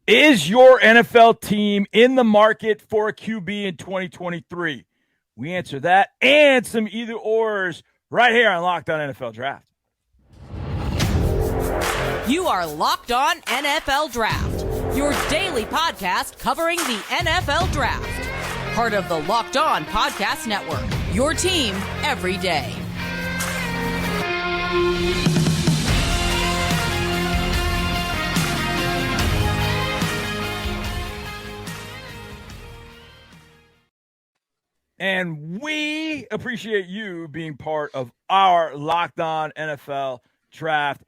Is your NFL team in the market for a QB in 2023? We answer that and some either-ors right here on Locked On NFL Draft. You are Locked On NFL Draft, your daily podcast covering the NFL Draft. Part of the Locked On Podcast Network, your team every day. And we appreciate you being part of our Locked On NFL Draft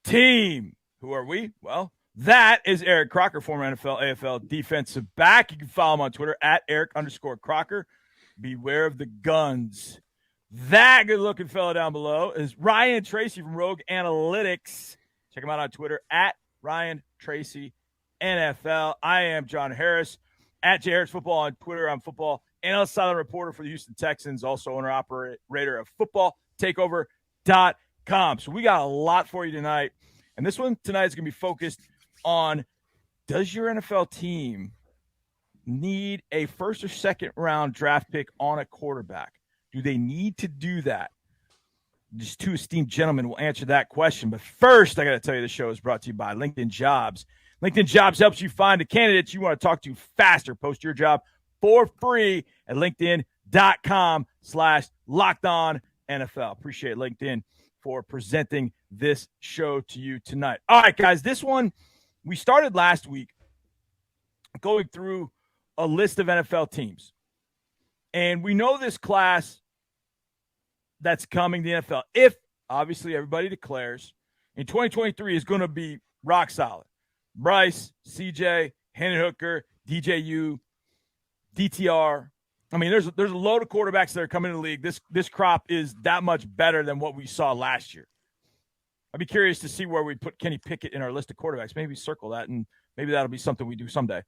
team. Who are we? Well, that is Eric Crocker, former NFL, AFL defensive back. You can follow him on Twitter at Eric_Crocker. Beware of the guns. That good-looking fella down below is Ryan Tracy from Rogue Analytics. Check him out on Twitter at Ryan Tracy NFL. I am John Harris at J Harris Football on Twitter. I'm football analyst, silent reporter for the Houston Texans, also owner-operator of footballtakeover.com. So we got a lot for you tonight. And this one tonight is going to be focused on, does your NFL team need a first or second round draft pick on a quarterback? Do they need to do that? Just two esteemed gentlemen will answer that question. But first, I got to tell you, the show is brought to you by LinkedIn Jobs. LinkedIn Jobs helps you find the candidates you want to talk to faster. Post your job for free at LinkedIn.com/LockedOnNFL. Appreciate LinkedIn for presenting this show to you tonight. All right, guys, this one, we started last week going through a list of NFL teams. And we know this class that's coming to the NFL, if obviously everybody declares, in 2023 is going to be rock solid. Bryce, CJ, Hendon Hooker, DJU, DTR. I mean, there's a load of quarterbacks that are coming in the league. This crop is that much better than what we saw last year. I'd be curious to see where we put Kenny Pickett in our list of quarterbacks. Maybe circle that, and maybe that'll be something we do someday.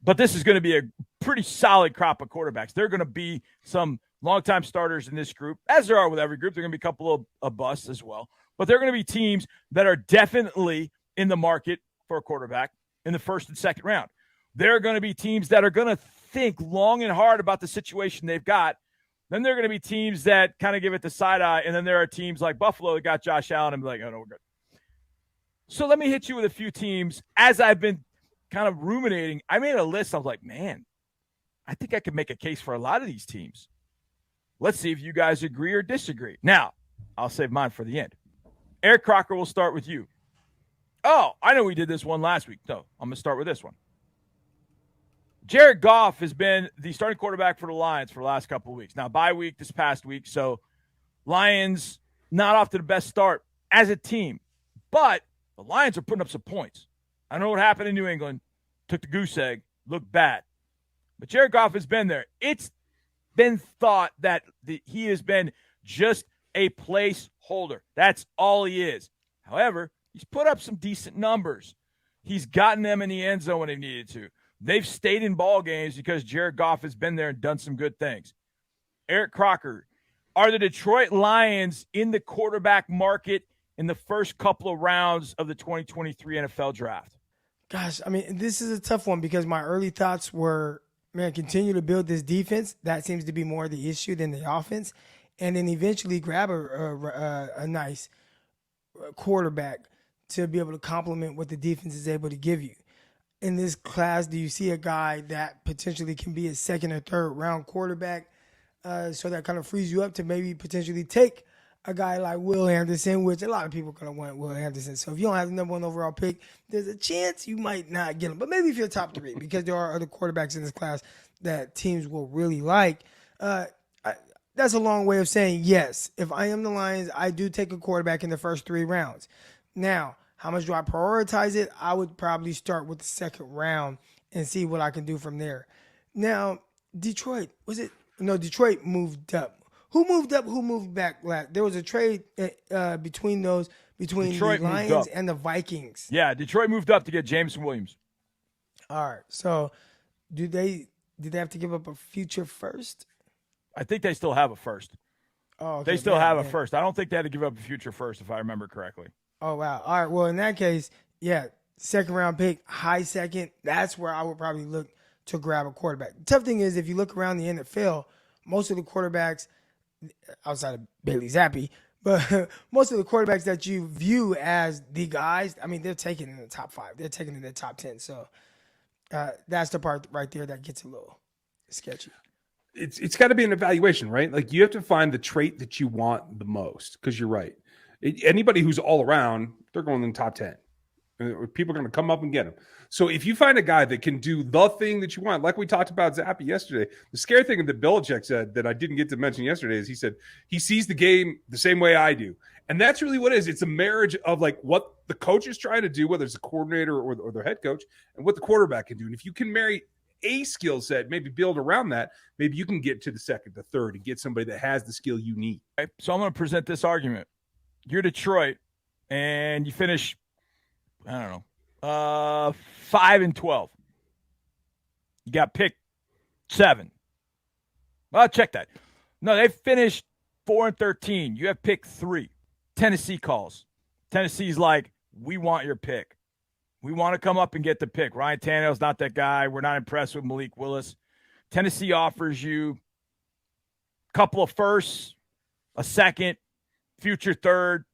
But this is going to be a pretty solid crop of quarterbacks. There are going to be some longtime starters in this group, as there are with every group. There are going to be a couple of busts as well. But there are going to be teams that are definitely in the market for a quarterback in the first and second round. There are going to be teams that are going to think long and hard about the situation they've got. Then there are going to be teams that kind of give it the side eye, and then there are teams like Buffalo that got Josh Allen and be like, oh, no, we're good. So let me hit you with a few teams. As I've been kind of ruminating, I made a list. I was like, man, I think I could make a case for a lot of these teams. Let's see if you guys agree or disagree. Now, I'll save mine for the end. Eric Crocker, will start with you. Oh, I know we did this one last week. No, I'm going to start with this one. Jared Goff has been the starting quarterback for the Lions for the last couple of weeks. Now, bye week this past week, so Lions not off to the best start as a team. But the Lions are putting up some points. I don't know what happened in New England. Took the goose egg. Looked bad. But Jared Goff has been there. It's been thought that he has been just a placeholder. That's all he is. However, he's put up some decent numbers. He's gotten them in the end zone when he needed to. They've stayed in ball games because Jared Goff has been there and done some good things. Eric Crocker, are the Detroit Lions in the quarterback market in the first couple of rounds of the 2023 NFL Draft? Gosh, I mean, this is a tough one because my early thoughts were, man, continue to build this defense. That seems to be more the issue than the offense. And then eventually grab a nice quarterback to be able to complement what the defense is able to give you. In this class, do you see a guy that potentially can be a second or third round quarterback? So that kind of frees you up to maybe potentially take a guy like Will Anderson, which a lot of people are going to want Will Anderson. So if you don't have the number one overall pick, there's a chance you might not get him. But maybe if you're top three, because there are other quarterbacks in this class that teams will really like. That's a long way of saying yes. If I am the Lions, I do take a quarterback in the first 3 rounds. Now, how much do I prioritize it? I would probably start with the second round and see what I can do from there. Now, Detroit, Detroit moved up. Who moved up? Who moved back? There was a trade between Detroit the Lions and the Vikings. Yeah, Detroit moved up to get Jameson Williams. All right. So, did they have to give up a future first? I think they still have a first. Oh, okay. They still have a first. I don't think they had to give up a future first, if I remember correctly. Oh, wow. All right. Well, in that case, yeah, second round pick, high second, that's where I would probably look to grab a quarterback. The tough thing is, if you look around the NFL, most of the quarterbacks, outside of Bailey Zappi, but most of the quarterbacks that you view as the guys, I mean, they're taken in the top 5. They're taken in the top 10. So that's the part right there that gets a little sketchy. It's got to be an evaluation, right? Like, you have to find the trait that you want the most, because you're right. Anybody who's all around, they're going in the top 10. People are going to come up and get him. So if you find a guy that can do the thing that you want, like we talked about Zappi yesterday, the scary thing that Belichick said that I didn't get to mention yesterday is he said he sees the game the same way I do. And that's really what it is. It's a marriage of like what the coach is trying to do, whether it's a coordinator or their head coach, and what the quarterback can do. And if you can marry a skill set, maybe build around that, maybe you can get to the second, the third, and get somebody that has the skill you need. Okay, so I'm going to present this argument. You're Detroit, and you finish, I don't know, 5-12. You got pick 7. Well, check that. No, they finished 4-13. You have pick 3. Tennessee calls. Tennessee's like, we want your pick. We want to come up and get the pick. Ryan Tannehill's not that guy. We're not impressed with Malik Willis. Tennessee offers you a couple of firsts, a second, future third.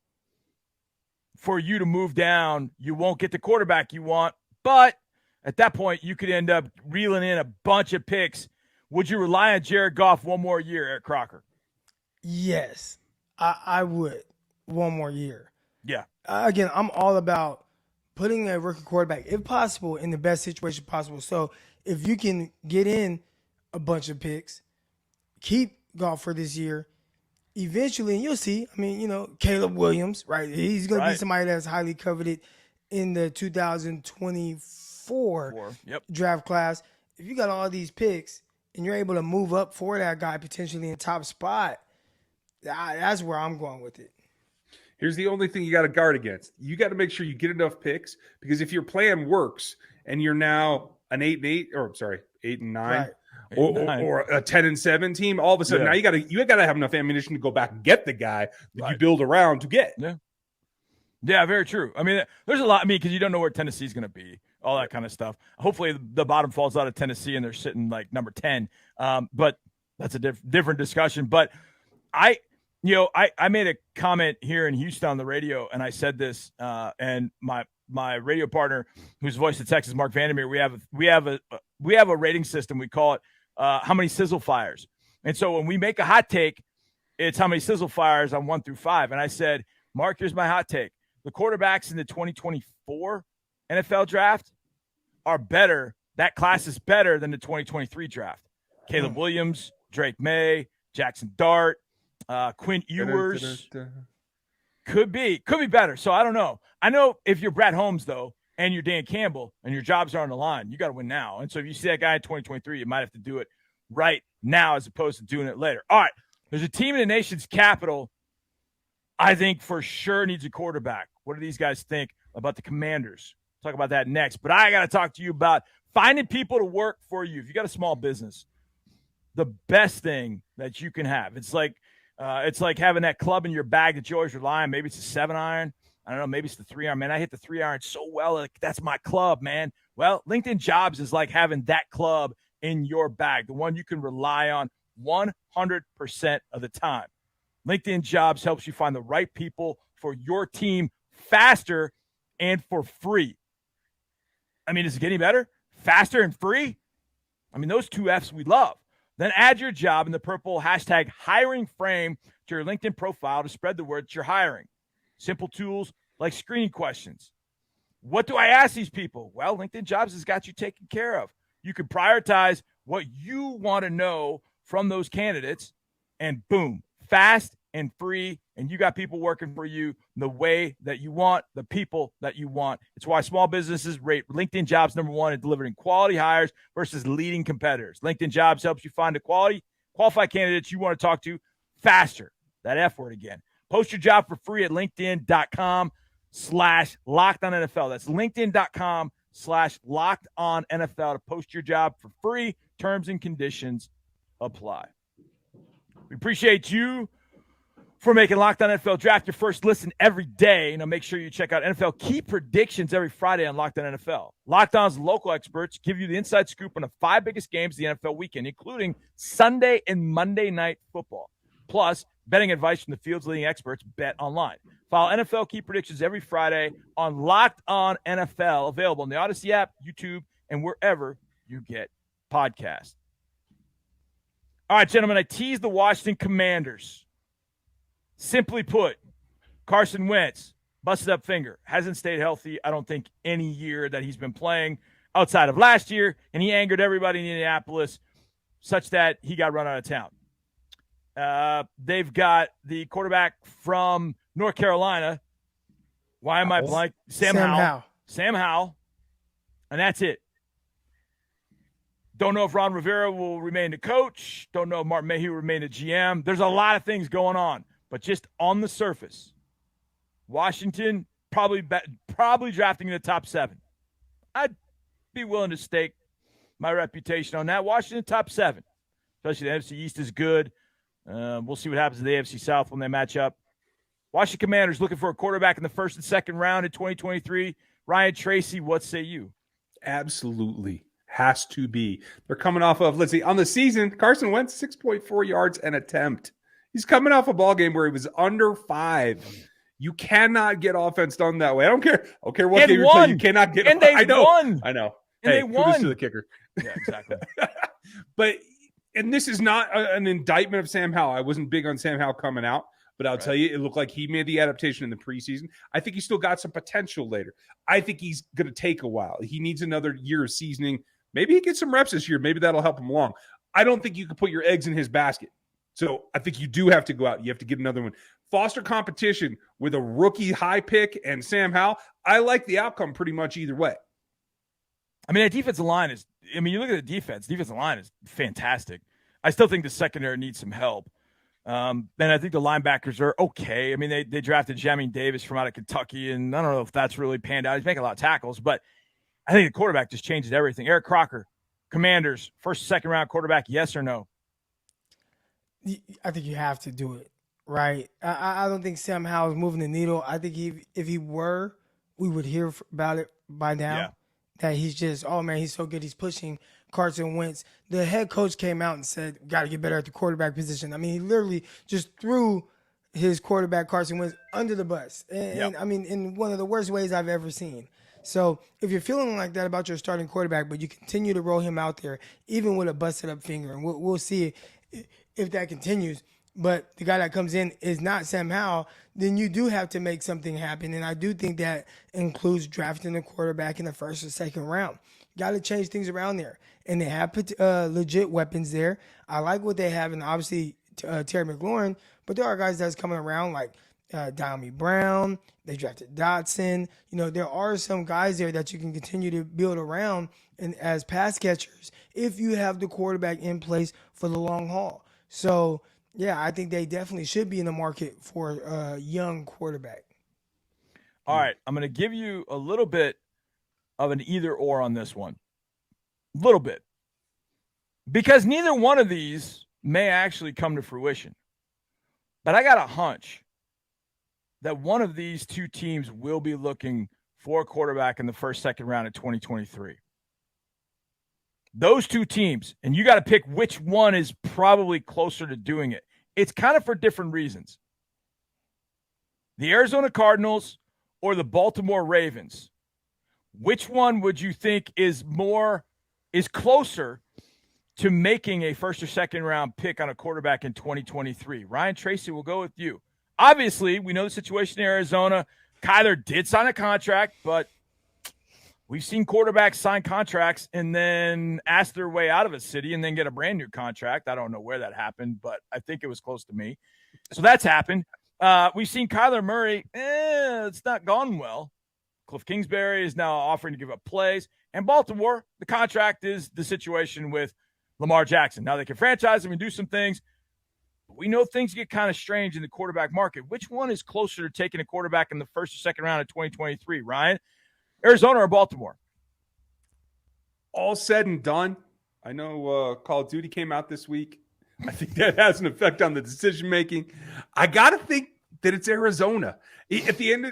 For you to move down, you won't get the quarterback you want, but at that point, you could end up reeling in a bunch of picks. Would you rely on Jared Goff one more year, Eric Crocker? Yes, I would. One more year. Yeah. Again, I'm all about putting a rookie quarterback, if possible, in the best situation possible. So if you can get in a bunch of picks, keep Goff for this year, eventually, and you'll see, I mean, Caleb Williams, right? He's going to be somebody that's highly coveted in the 2024 draft class. If you got all these picks and you're able to move up for that guy potentially in top spot, that's where I'm going with it. Here's the only thing you got to guard against. You got to make sure you get enough picks, because if your plan works and you're now an 8-9, right, or a 10-7 team, all of a sudden now you got to have enough ammunition to go back and get the guy that you build around to get. Yeah, very true. I mean, there's a lot. I mean, because you don't know where Tennessee's going to be, all that kind of stuff. Hopefully, the bottom falls out of Tennessee and they're sitting like number 10. But that's a different discussion. But I made a comment here in Houston on the radio, and I said this, and my radio partner, who's voiced in Texas, Mark Vandermeer, we have a rating system. We call it how many sizzle fires. And so when we make a hot take, it's how many sizzle fires on 1 through 5. And I said, Mark, here's my hot take. The quarterbacks in the 2024 NFL draft are better. That class is better than the 2023 draft. Caleb Williams, Drake May, Jackson Dart, Quinn Ewers. Could be better. So I don't know. I know if you're Brad Holmes, though, and you're Dan Campbell and your jobs are on the line, you got to win now. And so if you see that guy in 2023, you might have to do it right now as opposed to doing it later. All right. There's a team in the nation's capital I think for sure needs a quarterback. What do these guys think about the Commanders? Talk about that next. But I got to talk to you about finding people to work for you. If you got a small business, the best thing that you can have. It's like having that club in your bag that you always rely on. Maybe it's a 7-iron. I don't know. Maybe it's the 3-iron. Man, I hit the 3-iron so well. Like, that's my club, man. Well, LinkedIn Jobs is like having that club in your bag, the one you can rely on 100% of the time. LinkedIn Jobs helps you find the right people for your team faster and for free. I mean, is it getting better? Faster and free? I mean, those two F's we love. Then add your job in the purple hashtag hiring frame to your LinkedIn profile to spread the word that you're hiring. Simple tools like screening questions. What do I ask these people? Well, LinkedIn Jobs has got you taken care of. You can prioritize what you want to know from those candidates, and boom, fast and free, and you got people working for you the way that you want, the people that you want. It's why small businesses rate LinkedIn Jobs #1 in delivering quality hires versus leading competitors. LinkedIn Jobs helps you find the qualified candidates you want to talk to faster. That F word again. Post your job for free at linkedin.com/LockedOnNFL. That's linkedin.com/LockedOnNFL to post your job for free. Terms and conditions apply. We appreciate you for making Locked On NFL Draft your first listen every day. Make sure you check out NFL Key Predictions every Friday on Locked On NFL. Locked On's local experts give you the inside scoop on the 5 biggest games of the NFL weekend, including Sunday and Monday Night Football. Plus, betting advice from the field's leading experts, BetOnline. Follow NFL Key Predictions every Friday on Locked On NFL, available in the Odyssey app, YouTube, and wherever you get podcasts. All right, gentlemen, I teased the Washington Commanders. Simply put, Carson Wentz, busted up finger, hasn't stayed healthy, I don't think, any year that he's been playing outside of last year, and he angered everybody in Indianapolis such that he got run out of town. They've got the quarterback from North Carolina. Why am I blank? Sam Howell. Sam Howell. And that's it. Don't know if Ron Rivera will remain the coach. Don't know if Martin Mayhew will remain the GM. There's a lot of things going on. But just on the surface, Washington probably drafting in the top 7. I'd be willing to stake my reputation on that. Washington top 7. Especially the NFC East is good. We'll see what happens in the AFC South when they match up. Washington Commanders looking for a quarterback in the first and second round in 2023. Ryan, Tracy, what say you? Absolutely. Has to be. They're coming off of, let's see, on the season, Carson Wentz, 6.4 yards an attempt. He's coming off a ball game where he was under 5. You cannot get offense done that way. I don't care what game you're playing. You cannot get. And they won. I know. And hey, they won. To the kicker. Yeah, exactly. And this is not an indictment of Sam Howell. I wasn't big on Sam Howell coming out, but I'll tell you, it looked like he made the adaptation in the preseason. I think he's still got some potential later. I think he's going to take a while. He needs another year of seasoning. Maybe he gets some reps this year. Maybe that'll help him along. I don't think you can put your eggs in his basket. So I think you do have to go out. You have to get another one. Foster competition with a rookie high pick and Sam Howell. I like the outcome pretty much either way. I mean, that defensive line is – you look at the defensive line is fantastic. I still think the secondary needs some help. And I think the linebackers are okay. I mean, they drafted Jamin Davis from out of Kentucky, and I don't know if that's really panned out. He's making a lot of tackles, but I think the quarterback just changes everything. Eric Crocker, Commanders, first, second round quarterback, yes or no? I think you have to do it, right? I don't think Sam Howell is moving the needle. I think if he were, we would hear about it by now. Yeah. That he's just, oh, man, he's so good. He's pushing Carson Wentz. The head coach came out and said, got to get better at the quarterback position. I mean, he literally just threw his quarterback, Carson Wentz, under the bus. And I mean, in one of the worst ways I've ever seen. So if you're feeling like that about your starting quarterback, but you continue to roll him out there, even with a busted up finger, and we'll see if that continues, but the guy that comes in is not Sam Howell, then you do have to make something happen. And I do think that includes drafting a quarterback in the first or second round. Got to change things around there. And they have legit weapons there. I like what they have, and obviously Terry McLaurin, but there are guys that's coming around like Diami Brown. They drafted Dotson. There are some guys there that you can continue to build around and as pass catchers if you have the quarterback in place for the long haul. So, yeah, I think they definitely should be in the market for a young quarterback. All right, I'm going to give you a little bit of an either-or on this one. A little bit. Because neither one of these may actually come to fruition. But I got a hunch that one of these two teams will be looking for a quarterback in the first, second round of 2023. Those two teams, and you got to pick which one is probably closer to doing it. It's kind of for different reasons. The Arizona Cardinals or the Baltimore Ravens. Which one would you think is closer to making a first or second round pick on a quarterback in 2023? Ryan, Tracy, we'll go with you. Obviously, we know the situation in Arizona. Kyler did sign a contract, but we've seen quarterbacks sign contracts and then ask their way out of a city and then get a brand new contract. I don't know where that happened, but I think it was close to me. So that's happened. We've seen Kyler Murray. It's not gone well. Cliff Kingsbury is now offering to give up plays. And Baltimore, the contract is the situation with Lamar Jackson. Now they can franchise him and do some things. But we know things get kind of strange in the quarterback market. Which one is closer to taking a quarterback in the first or second round of 2023, Ryan? Arizona or Baltimore? All said and done. I know Call of Duty came out this week. I think that has an effect on the decision-making. I got to think that it's Arizona. At the end,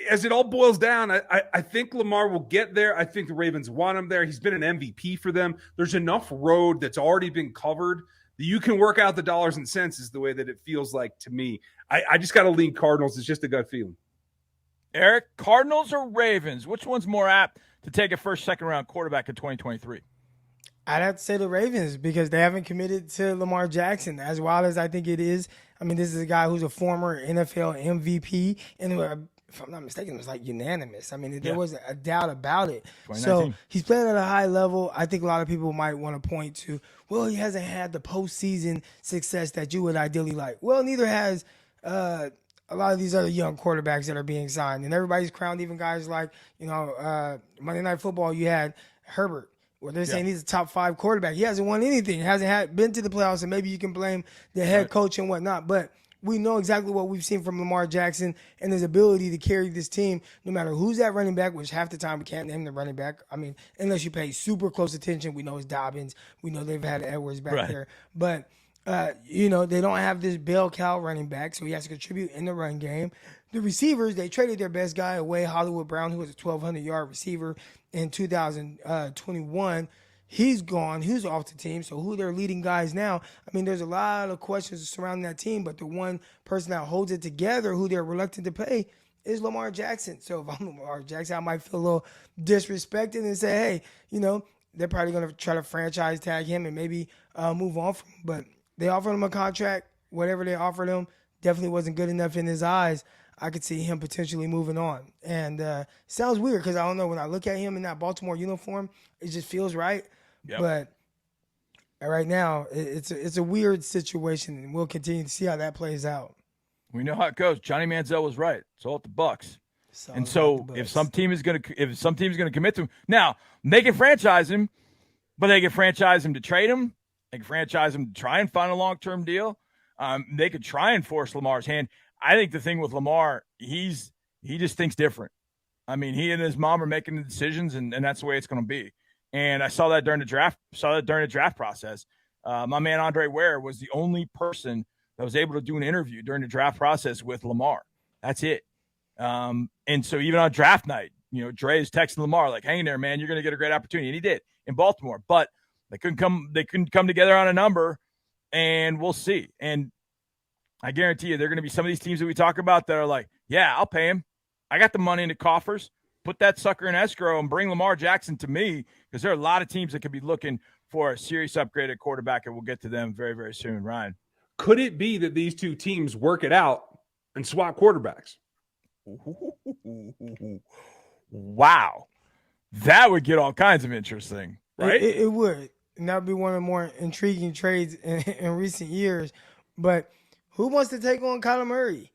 as it all boils down, I think Lamar will get there. I think the Ravens want him there. He's been an MVP for them. There's enough road that's already been covered that you can work out the dollars and cents is the way that it feels like to me. I just got to lean Cardinals. It's just a gut feeling. Eric, Cardinals or Ravens? Which one's more apt to take a first, second round quarterback in 2023? I'd have to say the Ravens because they haven't committed to Lamar Jackson as wild as I think it is. I mean, this is a guy who's a former NFL MVP, and if I'm not mistaken, it was like unanimous. I mean, there wasn't a doubt about it. So he's playing at a high level. I think a lot of people might want to point to, well, he hasn't had the postseason success that you would ideally like. Well, neither has a lot of these other young quarterbacks that are being signed. And everybody's crowned, even guys like, Monday Night Football, you had Herbert, where they're saying he's a top 5 quarterback. He hasn't won anything. He hasn't been to the playoffs, and maybe you can blame the head coach and whatnot. But we know exactly what we've seen from Lamar Jackson and his ability to carry this team no matter who's at running back, which half the time we can't name the running back. I mean, unless you pay super close attention. We know it's Dobbins. We know they've had Edwards back there. But, they don't have this bell cow running back, so he has to contribute in the run game. The receivers, they traded their best guy away, Hollywood Brown, who was a 1,200-yard receiver in 2021. He's gone. He's off the team. So who are their leading guys now? I mean, there's a lot of questions surrounding that team, but the one person that holds it together, who they're reluctant to pay, is Lamar Jackson. So if I'm Lamar Jackson, I might feel a little disrespected and say, hey, they're probably going to try to franchise tag him and maybe move on from him. But they offered him a contract. Whatever they offered him definitely wasn't good enough in his eyes. I could see him potentially moving on. And sounds weird because I don't know. When I look at him in that Baltimore uniform, it just feels right. Yep. But right now, it's a weird situation, and we'll continue to see how that plays out. We know how it goes. Johnny Manziel was right. It's all at the Bucs. And so if some team is going to commit to him, now they can franchise him, but they can franchise him to trade him. They can franchise him to try and find a long-term deal. They could try and force Lamar's hand. I think the thing with Lamar, he just thinks different. I mean, he and his mom are making the decisions, and that's the way it's going to be. And I saw that during the draft process. My man Andre Ware was the only person that was able to do an interview during the draft process with Lamar. That's it. And so even on draft night, Dre is texting Lamar like, "Hang in there, man. You're going to get a great opportunity," and he did in Baltimore. But they couldn't come together on a number, and we'll see. And I guarantee you, there are going to be some of these teams that we talk about that are like, yeah, I'll pay him. I got the money in the coffers. Put that sucker in escrow and bring Lamar Jackson to me, because there are a lot of teams that could be looking for a serious upgrade at quarterback, and we'll get to them very, very soon. Ryan. Could it be that these two teams work it out and swap quarterbacks? Wow. That would get all kinds of interesting, right? It would. And that would be one of the more intriguing trades in recent years. But who wants to take on Kyler Murray?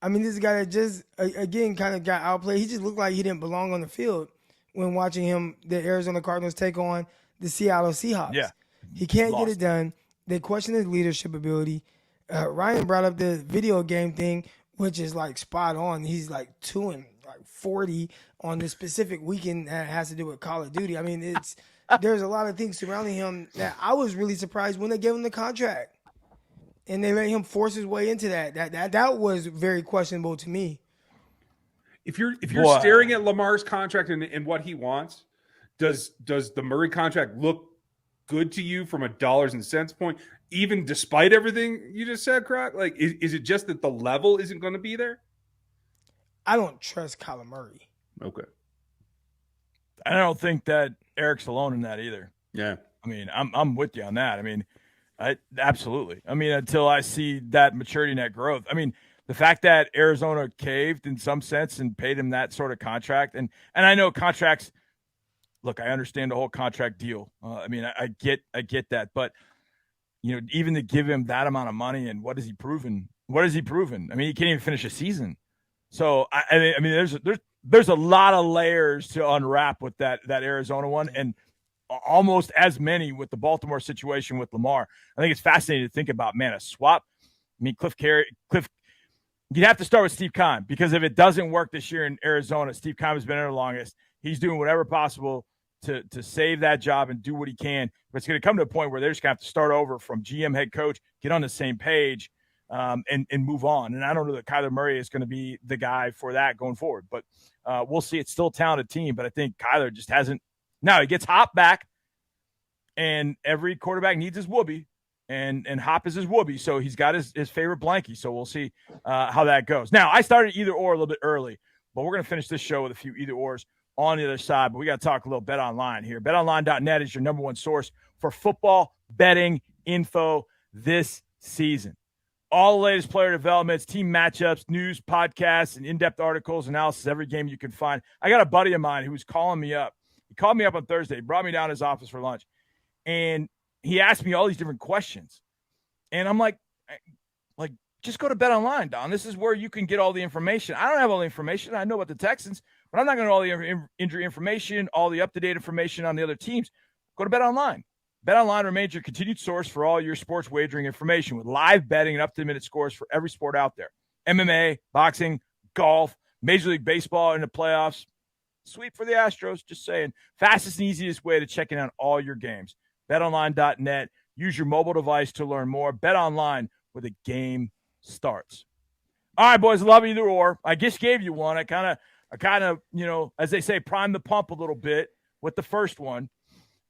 I mean, this guy that just, again, kind of got outplayed. He just looked like he didn't belong on the field when watching the Arizona Cardinals take on the Seattle Seahawks. Yeah. He can't get it done. They question his leadership ability. Ryan brought up the video game thing, which is like spot on. He's like 2-40 on this specific weekend that has to do with Call of Duty. I mean, there's a lot of things surrounding him that I was really surprised when they gave him the contract. And they let him force his way into that. That was very questionable to me. If you're staring at Lamar's contract and what he wants, does the Murray contract look good to you from a dollars and cents point, even despite everything you just said, Croc? Like, is it just that the level isn't going to be there? I don't trust Kyler Murray. Okay. I don't think that Eric's alone in that either. Yeah. I mean, I'm with you on that. I mean, absolutely. I mean, until I see that maturity and that growth. I mean, the fact that Arizona caved in some sense and paid him that sort of contract, and I know contracts. Look, I understand the whole contract deal. I mean, I get that, but even to give him that amount of money, and what has he proven? What has he proven? I mean, he can't even finish a season. So I mean, there's a lot of layers to unwrap with that Arizona one, and almost as many with the Baltimore situation with Lamar. I think it's fascinating to think about, man, a swap. I mean, Cliff, you'd have to start with Steve Keim, because if it doesn't work this year in Arizona, Steve Keim has been there the longest. He's doing whatever possible to save that job and do what he can. But it's going to come to a point where they're just going to have to start over from GM, head coach, get on the same page. and move on. And I don't know that Kyler Murray is going to be the guy for that going forward, but we'll see. It's still a talented team, but I think Kyler just hasn't. Now he gets Hop back, and every quarterback needs his whoopee, and Hop is his whoopee, so he's got his favorite blankie. So we'll see how that goes. Now, I started either or a little bit early, but we're going to finish this show with a few either ors on the other side. But we got to talk a little BetOnline here. BetOnline.net is your number one source for football betting info this season. All the latest player developments, team matchups, news, podcasts, and in-depth articles, analysis, every game you can find. I got a buddy of mine who was calling me up. He called me up on Thursday. He brought me down to his office for lunch. And he asked me all these different questions. And I'm like, just go to BetOnline, Don. This is where you can get all the information. I don't have all the information. I know about the Texans, but I'm not going to know all the injury information, all the up-to-date information on the other teams. Go to BetOnline. BetOnline remains your continued source for all your sports wagering information with live betting and up-to-the-minute scores for every sport out there. MMA, boxing, golf, Major League Baseball in the playoffs. Sweep for the Astros, just saying. Fastest and easiest way to checking out all your games. BetOnline.net. Use your mobile device to learn more. BetOnline, where the game starts. All right, boys, love either or. I just gave you one. I kind of, as they say, primed the pump a little bit with the first one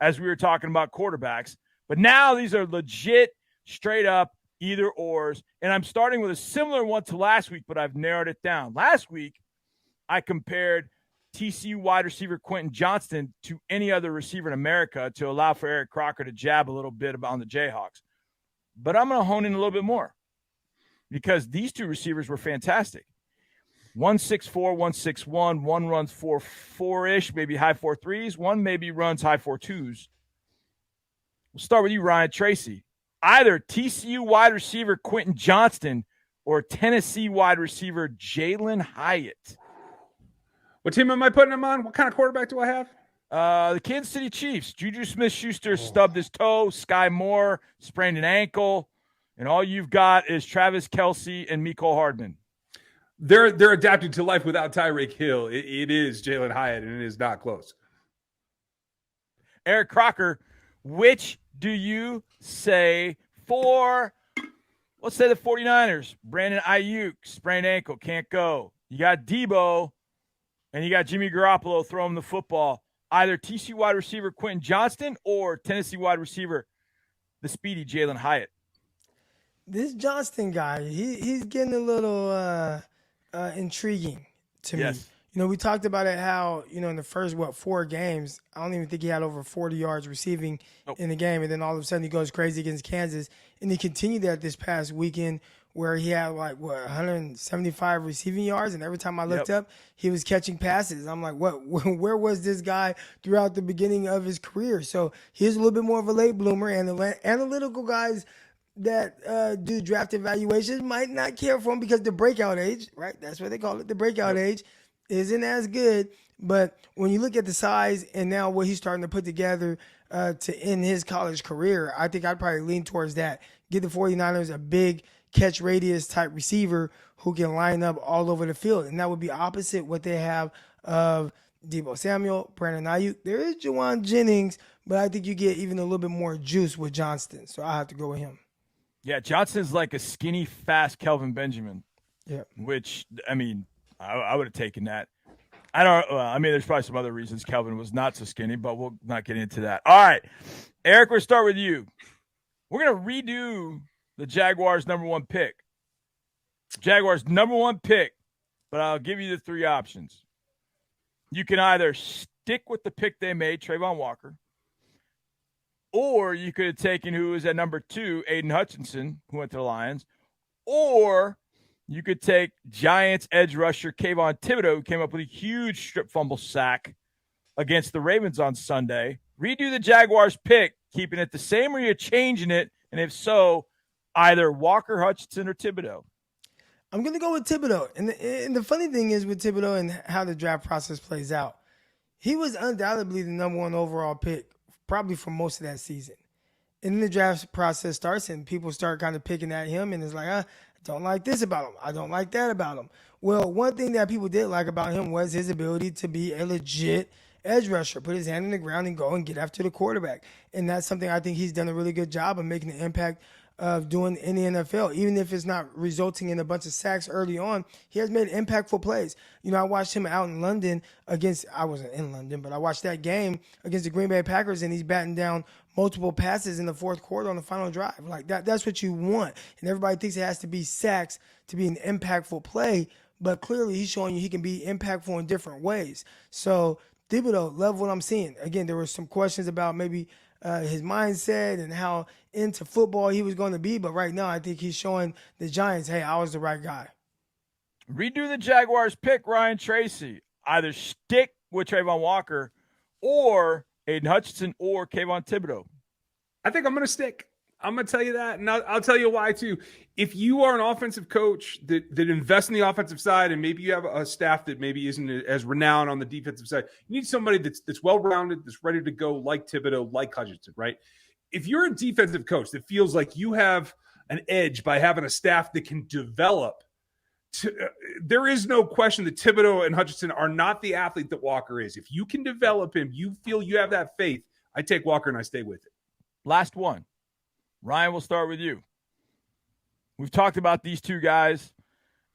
as we were talking about quarterbacks. But now these are legit, straight up either ors. And I'm starting with a similar one to last week, but I've narrowed it down. Last week, I compared TCU wide receiver Quenton Johnston to any other receiver in America to allow for Eric Crocker to jab a little bit on the Jayhawks. But I'm going to hone in a little bit more because these two receivers were fantastic. 164, 161, one runs 4.4-ish, maybe high 4.3s. One maybe runs high 4.2s. We'll start with you, Ryan Tracy. Either TCU wide receiver Quenton Johnston or Tennessee wide receiver Jalin Hyatt. What team am I putting him on? What kind of quarterback do I have? The Kansas City Chiefs. Juju Smith-Schuster stubbed his toe. Sky Moore sprained an ankle. And all you've got is Travis Kelce and Mecole Hardman. They're adapting to life without Tyreek Hill. It is Jalin Hyatt, and it is not close. Eric Crocker, which do you say for, let's say the 49ers? Brandon Ayuk, sprained ankle, can't go. You got Debo, and you got Jimmy Garoppolo throwing the football. Either TCU wide receiver Quenton Johnston or Tennessee wide receiver, the speedy Jalin Hyatt. This Johnston guy, he's getting a little intriguing to me. We talked about it how, in the first, 4 games, I don't even think he had over 40 yards receiving in the game. And then all of a sudden he goes crazy against Kansas. And he continued that this past weekend where he had 175 receiving yards. And every time I looked up, he was catching passes. I'm like, where was this guy throughout the beginning of his career? So he's a little bit more of a late bloomer, and the analytical guys that do draft evaluations might not care for him because the breakout age, right? That's what they call it. The breakout age isn't as good. But when you look at the size and now what he's starting to put together to end his college career, I think I'd probably lean towards that. Give the 49ers a big catch radius type receiver who can line up all over the field. And that would be opposite what they have of Debo Samuel, Brandon Ayuk. There is Juwan Jennings, but I think you get even a little bit more juice with Johnston. So I have to go with him. Yeah, Johnston's like a skinny, fast Kelvin Benjamin. Yeah. Which, I would have taken that. There's probably some other reasons Kelvin was not so skinny, but we'll not get into that. All right, Eric, we'll start with you. We're going to redo the Jaguars' number one pick. Jaguars' number one pick, but I'll give you the 3 options. You can either stick with the pick they made, Trayvon Walker, or you could have taken who was at number 2, Aiden Hutchinson, who went to the Lions, or you could take Giants edge rusher Kayvon Thibideaux, who came up with a huge strip fumble sack against the Ravens on Sunday. Redo the Jaguars pick, keeping it the same, or you're changing it, and if so, either Walker, Hutchinson, or Thibideaux. I'm going to go with Thibideaux. And the funny thing is with Thibideaux and how the draft process plays out, he was undoubtedly the number 1 overall pick probably for most of that season. And then the draft process starts and people start kind of picking at him and it's like, I don't like this about him. I don't like that about him. Well, one thing that people did like about him was his ability to be a legit edge rusher, put his hand in the ground and go and get after the quarterback. And that's something I think he's done a really good job of making an impact of doing in the NFL. Even if it's not resulting in a bunch of sacks early on, he has made impactful plays. You know, I watched him out in London I wasn't in London, but I watched that game against the Green Bay Packers, and he's batting down multiple passes in the fourth quarter on the final drive. Like that's what you want. And everybody thinks it has to be sacks to be an impactful play, but clearly he's showing you he can be impactful in different ways. So Thibideaux, love what I'm seeing. Again, there were some questions about maybe his mindset and how into football he was going to be. But right now, I think he's showing the Giants, hey, I was the right guy. Redo the Jaguars pick, Ryan Tracy. Either stick with Trayvon Walker or Aiden Hutchinson or Kayvon Thibideaux. I think I'm going to stick. I'm going to tell you that, and I'll tell you why, too. If you are an offensive coach that invests in the offensive side, and maybe you have a staff that maybe isn't as renowned on the defensive side, you need somebody that's well-rounded, that's ready to go, like Thibideaux, like Hutchinson, right? If you're a defensive coach that feels like you have an edge by having a staff that can develop, there is no question that Thibideaux and Hutchinson are not the athlete that Walker is. If you can develop him, you feel you have that faith, I take Walker and I stay with it. Last one. Ryan, we'll start with you. We've talked about these two guys,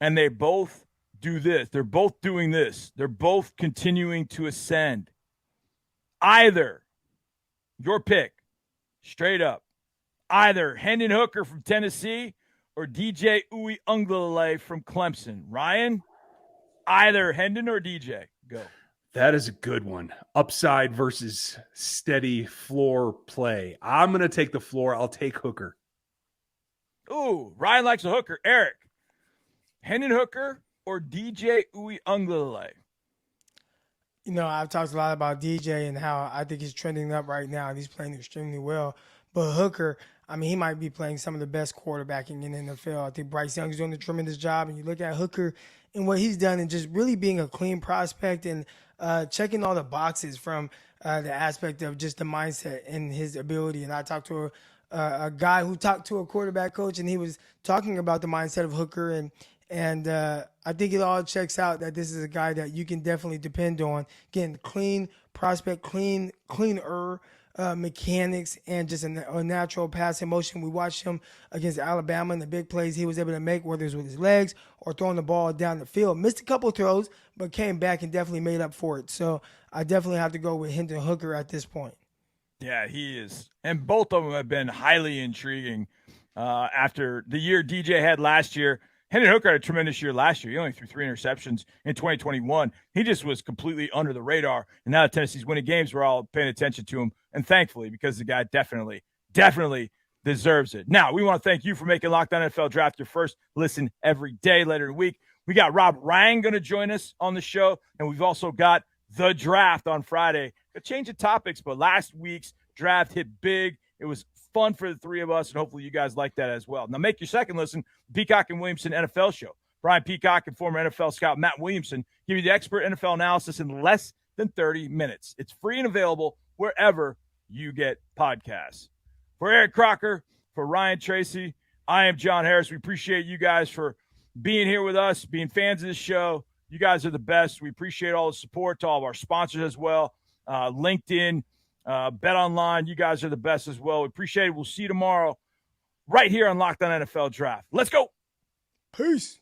and they both do this. They're both doing this. They're both continuing to ascend. Either, your pick, straight up, either Hendon Hooker from Tennessee or DJ Uiagalelei from Clemson. Ryan, either Hendon or DJ. Go. That is a good one. Upside versus steady floor play. I'm going to take the floor. I'll take Hooker. Ooh, Ryan likes a hooker. Eric, Hendon Hooker or DJ Uiagalelei? You know, I've talked a lot about DJ and how I think he's trending up right now, and he's playing extremely well. But Hooker, I mean, he might be playing some of the best quarterbacking in the NFL. I think Bryce Young's doing a tremendous job, and you look at Hooker and what he's done and just really being a clean prospect and checking all the boxes from the aspect of just the mindset and his ability. And I talked to a guy who talked to a quarterback coach, and he was talking about the mindset of Hooker. And I think it all checks out that this is a guy that you can definitely depend on. Again, clean prospect, cleaner mechanics, and just a natural passing motion. We watched him against Alabama in the big plays he was able to make, whether it's with his legs or throwing the ball down the field. Missed a couple throws, but came back and definitely made up for it. So I definitely have to go with Hendon Hooker at this point. Yeah, he is. And both of them have been highly intriguing after the year DJ had last year. Hendon Hooker had a tremendous year last year. He only threw 3 interceptions in 2021. He just was completely under the radar. And now that Tennessee's winning games, we're all paying attention to him. And thankfully, because the guy definitely deserves it. Now, we want to thank you for making Locked On NFL Draft your first listen every day. Later in the week, we got Rob Rang going to join us on the show. And we've also got the draft on Friday. A change of topics, but last week's draft hit big. It was fun for the three of us, and hopefully you guys like that as well. Now make your second listen, Peacock and Williamson NFL Show. Brian Peacock and former NFL scout Matt Williamson give you the expert NFL analysis in less than 30 minutes. It's free and available wherever you get podcasts. For Eric Crocker, for Ryan Tracy, I am John Harris. We appreciate you guys for being here with us, being fans of the show. You guys are the best. We appreciate all the support to all of our sponsors as well. LinkedIn, BetOnline, you guys are the best as well. We appreciate it. We'll see you tomorrow right here on Locked On NFL Draft. Let's go. Peace.